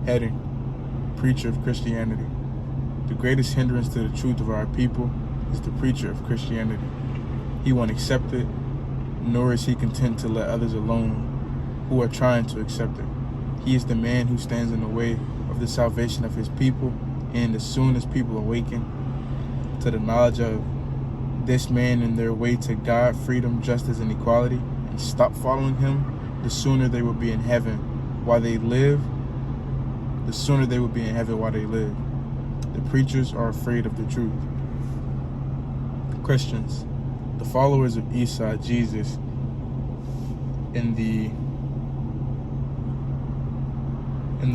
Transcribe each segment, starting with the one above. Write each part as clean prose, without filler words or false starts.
Heading: Preacher of Christianity. The greatest hindrance to the truth of our people is the preacher of Christianity. He won't accept it, nor is he content to let others alone who are trying to accept it. He is the man who stands in the way of the salvation of his people, and as soon as people awaken to the knowledge of this man and their way to God, freedom, justice, and equality, and stop following him, the sooner they will be in heaven while they live. The sooner they will be in heaven while they live. The preachers are afraid of the truth. Christians, the followers of Isa, Jesus, in the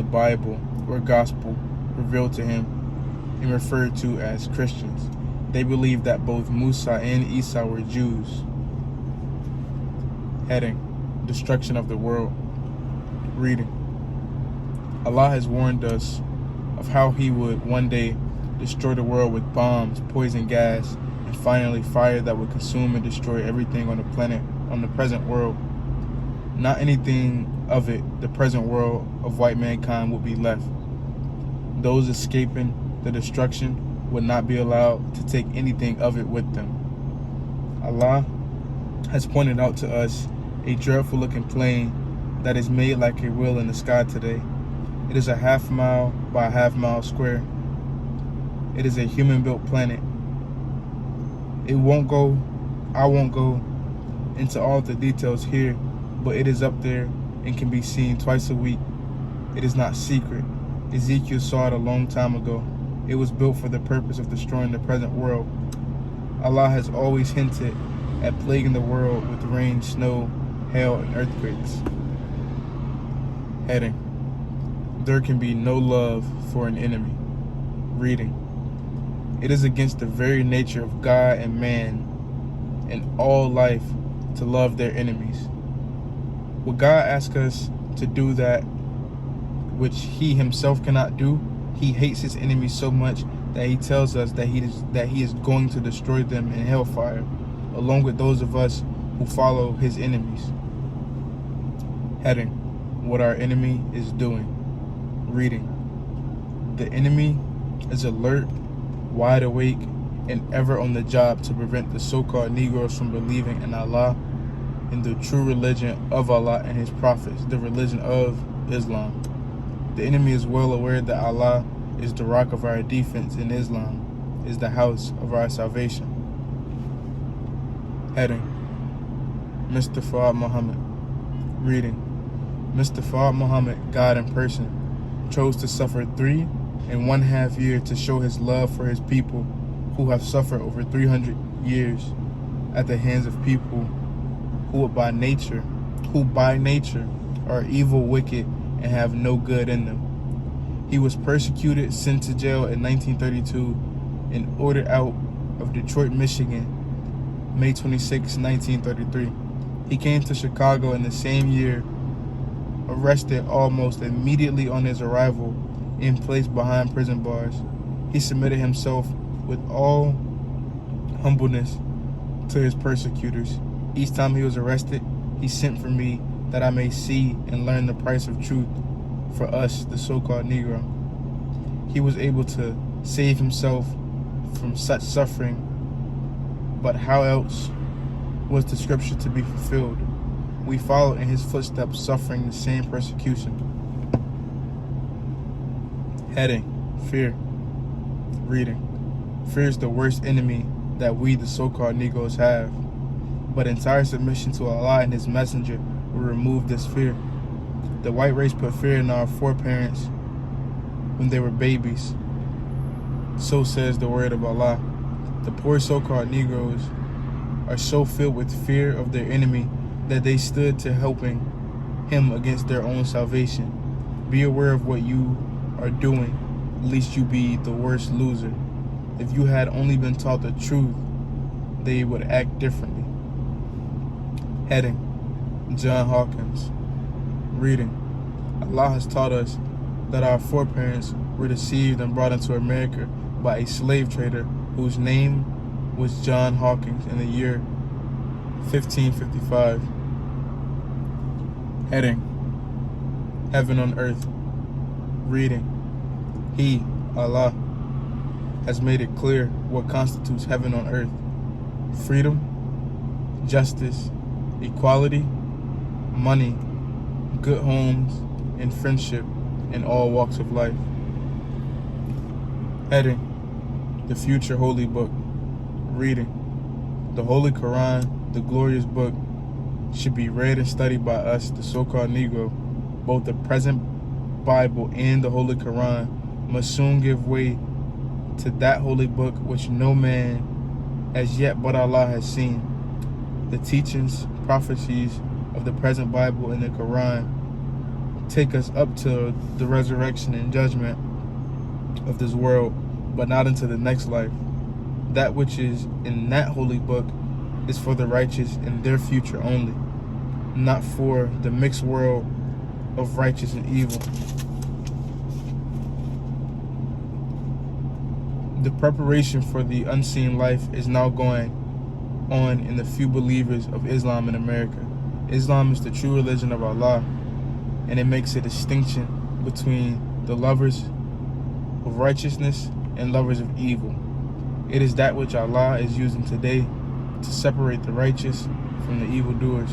Bible or gospel revealed to him and referred to as Christians. They believe that both Musa and Isa were Jews. Heading: Destruction of the world. Reading: Allah has warned us of how he would one day destroy the world with bombs, poison gas, and finally fire that would consume and destroy everything on the planet, on the present world. Not anything of it, the present world of white mankind, would be left. Those escaping the destruction would not be allowed to take anything of it with them. Allah has pointed out to us a dreadful looking plane that is made like a wheel in the sky today. It is a half-mile by a half-mile square. It is a human-built planet. I won't go into all the details here, but it is up there and can be seen twice a week. It is not secret. Ezekiel saw it a long time ago. It was built for the purpose of destroying the present world. Allah has always hinted at plaguing the world with rain, snow, hail, and earthquakes. Heading: There can be no love for an enemy. Reading: It is against the very nature of God and man and all life to love their enemies. Would God ask us to do that which he himself cannot do? He hates his enemies so much that he tells us that he is going to destroy them in hellfire, along with those of us who follow his enemies. Heading: What our enemy is doing. Reading: The enemy is alert, wide awake, and ever on the job to prevent the so-called Negroes from believing in Allah, in the true religion of Allah and his prophets, the religion of Islam. The enemy is well aware that Allah is the rock of our defense and Islam is the house of our salvation. Heading: Mr. Fuad Muhammad. Reading: Mr. Fuad Muhammad, God in person, chose to suffer 3.5 years to show his love for his people who have suffered over 300 years at the hands of people who by nature are evil, wicked, and have no good in them. He was persecuted, sent to jail in 1932, and ordered out of Detroit, Michigan, May 26, 1933. He came to Chicago in the same year, arrested almost immediately on his arrival, and placed behind prison bars. He submitted himself with all humbleness to his persecutors. Each time he was arrested, he sent for me that I may see and learn the price of truth for us, the so-called Negro. He was able to save himself from such suffering, but how else was the scripture to be fulfilled? We follow in his footsteps, suffering the same persecution. Heading: Fear. Reading: Fear is the worst enemy that we, the so-called Negroes, have. But entire submission to Allah and his messenger will remove this fear. The white race put fear in our foreparents when they were babies. So says the word of Allah. The poor so-called Negroes are so filled with fear of their enemy that they stood to helping him against their own salvation. Be aware of what you are doing, lest you be the worst loser. If you had only been taught the truth, they would act differently. Heading: John Hawkins. Reading: Allah has taught us that our foreparents were deceived and brought into America by a slave trader whose name was John Hawkins in the year 1555. Heading: Heaven on Earth. Reading. He, Allah, has made it clear what constitutes heaven on earth: freedom, justice, equality, money, good homes, and friendship in all walks of life. Heading: The Future Holy Book. Reading. The Holy Quran, the glorious book, should be read and studied by us, the so-called Negro. Both the present Bible and the Holy Quran must soon give way to that holy book which no man as yet but Allah has seen. The teachings, prophecies of the present Bible and the Quran take us up to the resurrection and judgment of this world, but not into the next life. That which is in that holy book is for the righteous and their future only, not for the mixed world of righteous and evil. The preparation for the unseen life is now going on in the few believers of Islam in America. Islam is the true religion of Allah, and it makes a distinction between the lovers of righteousness and lovers of evil. It is that which Allah is using today to separate the righteous from the evildoers.